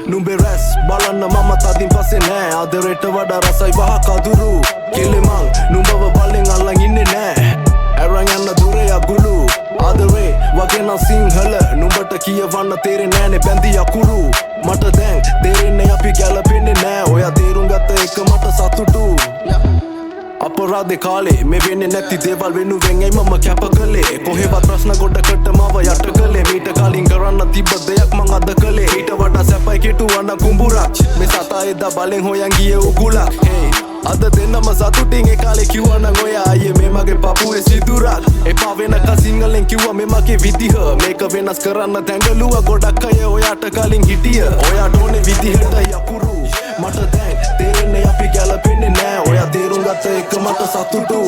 නුඹේ රැස් බලන්න මම තදින් පස්සේ නෑ ආදරයට වඩා රසයි වහ කදුරු කෙලෙමං නුඹව බලෙන් අල්ලන් ඉන්නේ නෑ ඇරන් යන්න දුරේ අගුළු ආදරේ වගේ නම් සිංහල නුඹට කියවන්න තේරෙන්නේ නෑනේ බැඳි අකුරු මට දැන් තේරෙන්නේ අපි ගැලපෙන්නේ නෑ ඔයා තේරුම් ගත්ත එක මට සතුටු අපරාධේ කාලේ මේ වෙන්නේ නැති දේවල් වෙනුවෙන් ඇයි මම කැප කළේ කොහෙවත් ප්‍රශ්න ගොඩකට මව යට කළේ මීට කලින් කරන්න තිබ්බ දෙයක් මං අද කළේ ඊට වඩා සැපයි කෙටුවන කුඹුරක් මේ සතා එදා බලෙන් හොයන් ගියේ උගුලක් හේ අද දෙන්නම සතුටින් ඒ කාලේ කිව්වනම් ඔයා අයියේ මේ මගේ පපුවේ සිදුරක් එපා වෙනක සිංහලෙන් කිව්වා මේ මගේ විදිහ මේක වෙනස් කරන්න තැඟලුවා ගොඩක් අය ඔයාට කලින් හිටිය ඔයාට ඕනේ විදිහට යකුරු මට දැන් තේරෙන්නේ අපි ගැලපෙන්නේ නෑ ඔයා තේරුම් ගත්ත එක මට සතුටු